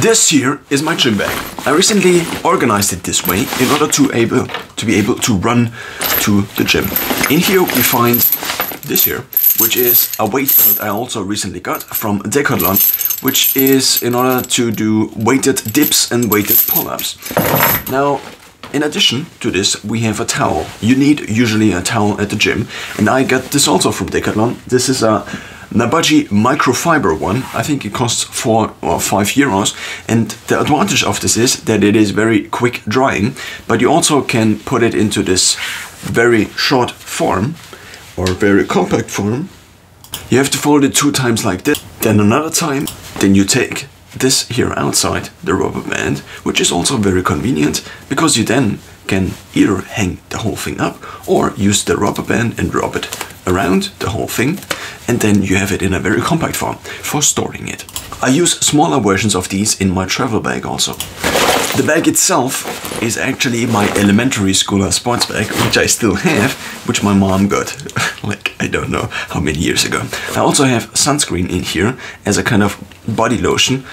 This here is my gym bag. I recently organized it this way in order to be able to run to the gym. In here we find this here, which is a weight belt I also recently got from Decathlon, which is in order to do weighted dips and weighted pull-ups. Now, in addition to this, we have a towel. You need usually a towel at the gym, and I got this also from Decathlon. This is a Nabudgie microfiber one. I think it costs 4 or 5 euros, and the advantage of this is that it is very quick drying, but you also can put it into this very short form or very compact form. You have to fold it 2 times like this, then another time, then you take this here outside the rubber band, which is also very convenient because you then can either hang the whole thing up or use the rubber band and rub it around the whole thing, and then you have it in a very compact form for storing it. I use smaller versions of these in my travel bag also. The bag itself is actually my elementary school sports bag, which I still have, which my mom got, like, I don't know how many years ago. I also have sunscreen in here as a kind of body lotion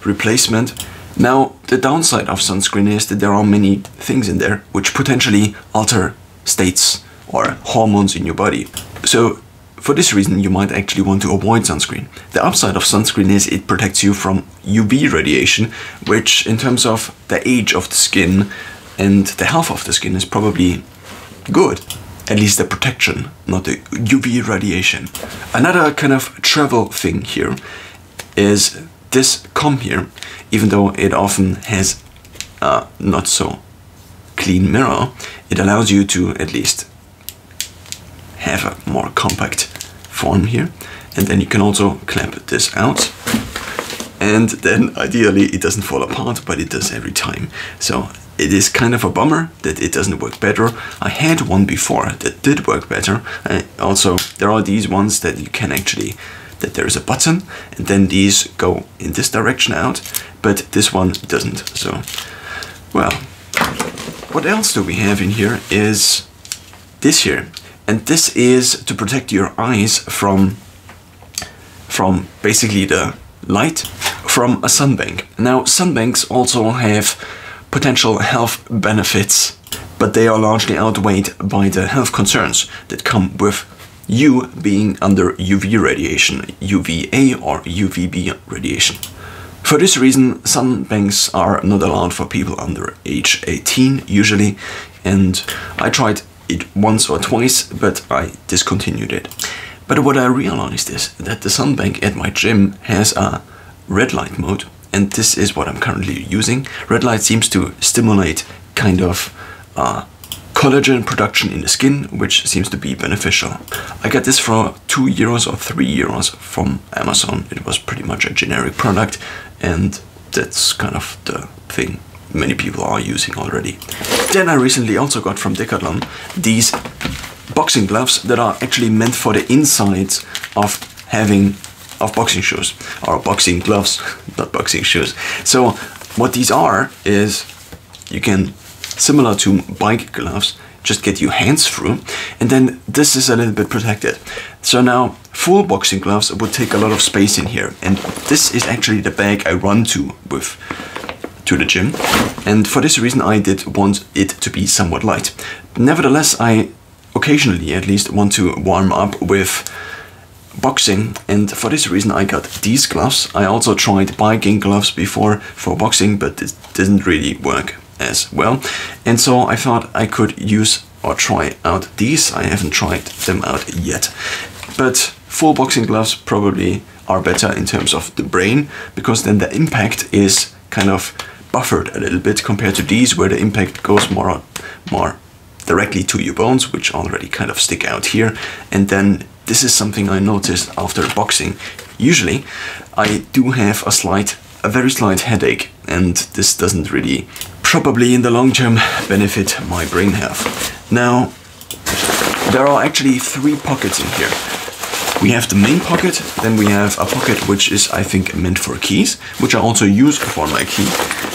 replacement. Now, the downside of sunscreen is that there are many things in there which potentially alter states or hormones in your body. So, for this reason, you might actually want to avoid sunscreen. The upside of sunscreen is it protects you from UV radiation, which in terms of the age of the skin and the health of the skin is probably good. At least the protection, not the UV radiation. Another kind of travel thing here is this comb here, even though it often has a not so clean mirror, it allows you to at least have a more compact form here, and then you can also clamp this out, and then ideally it doesn't fall apart, but it does every time. So it is kind of a bummer that it doesn't work better. I had one before that did work better. Also, there are these ones that you can actually, that there is a button, and then these go in this direction out, but this one doesn't. So, well, what else do we have in here is this here. And this is to protect your eyes from basically the light from a sunbank. Now, sunbanks also have potential health benefits, but they are largely outweighed by the health concerns that come with you being under UV radiation, UVA or UVB radiation. For this reason, sunbanks are not allowed for people under age 18 usually, and I tried it once or twice, but I discontinued it. But what I realized is that the sunbank at my gym has a red light mode, and this is what I'm currently using. Red light seems to stimulate kind of collagen production in the skin, which seems to be beneficial. I got this for 2 euros or 3 euros from Amazon. It was pretty much a generic product, and that's kind of the thing many people are using already. Then I recently also got from Decathlon these boxing gloves that are actually meant for the insides of boxing shoes, or boxing gloves, not boxing shoes. So what these are is, you can, similar to bike gloves, just get your hands through, and then this is a little bit protected. So now full boxing gloves would take a lot of space in here, and this is actually the bag I run to the gym, and for this reason I did want it to be somewhat light. Nevertheless, I occasionally at least want to warm up with boxing, and for this reason I got these gloves. I also tried biking gloves before for boxing, but it didn't really work as well, and so I thought I could use or try out these. I haven't tried them out yet, but full boxing gloves probably are better in terms of the brain, because then the impact is kind of buffered a little bit compared to these, where the impact goes more directly to your bones, which already kind of stick out here. And then this is something I noticed after boxing. Usually I do have a very slight headache, and this doesn't really, probably in the long term, benefit my brain health. Now, there are actually 3 pockets in here. We have the main pocket, then we have a pocket which is, I think, meant for keys, which I also use for my key,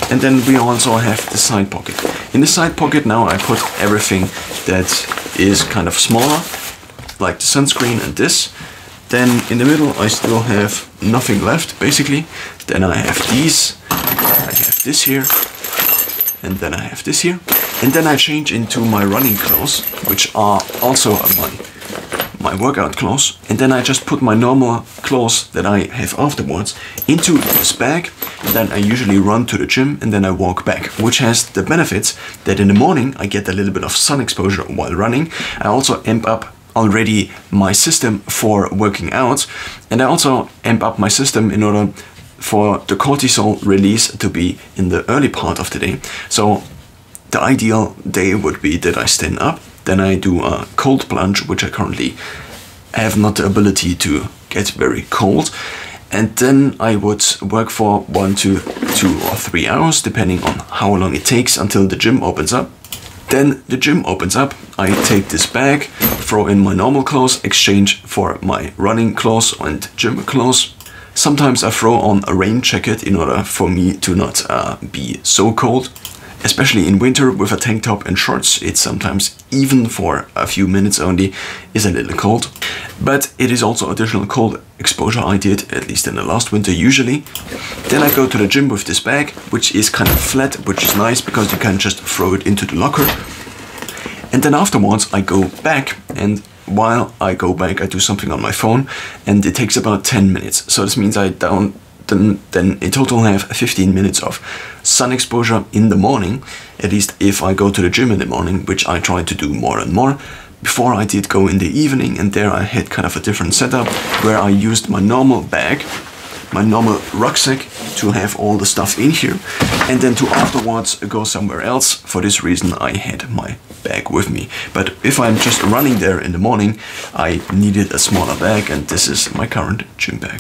and then we also have the side pocket. In the side pocket now I put everything that is kind of smaller, like the sunscreen and this. Then in the middle I still have nothing left, basically. Then I have these, have this here, and then I have this here, and then I change into my running clothes, which are also my workout clothes, and then I just put my normal clothes that I have afterwards into this bag, and then I usually run to the gym and then I walk back, which has the benefits that in the morning I get a little bit of sun exposure while running. I also amp up already my system for working out, and I also amp up my system in order for the cortisol release to be in the early part of the day. So the ideal day would be that I stand up, then I do a cold plunge, which I currently have not the ability to get very cold. And then I would work for 1 to 2 or 3 hours, depending on how long it takes until the gym opens up. Then the gym opens up, I take this bag, throw in my normal clothes, exchange for my running clothes and gym clothes. Sometimes I throw on a rain jacket in order for me to not be so cold. Especially in winter with a tank top and shorts, it's sometimes, even for a few minutes only, is a little cold. But it is also additional cold exposure I did, at least in the last winter usually. Then I go to the gym with this bag, which is kind of flat, which is nice because you can just throw it into the locker. And then afterwards I go back, and while I go back I do something on my phone, and it takes about 10 minutes. So this means I then in total have 15 minutes of sun exposure in the morning, at least if I go to the gym in the morning, which I try to do more and more. Before I did go in the evening, and there I had kind of a different setup where I used my normal bag, my normal rucksack, to have all the stuff in here, and then to afterwards go somewhere else. For this reason I had my bag with me. But if I'm just running there in the morning, I needed a smaller bag, and this is my current gym bag.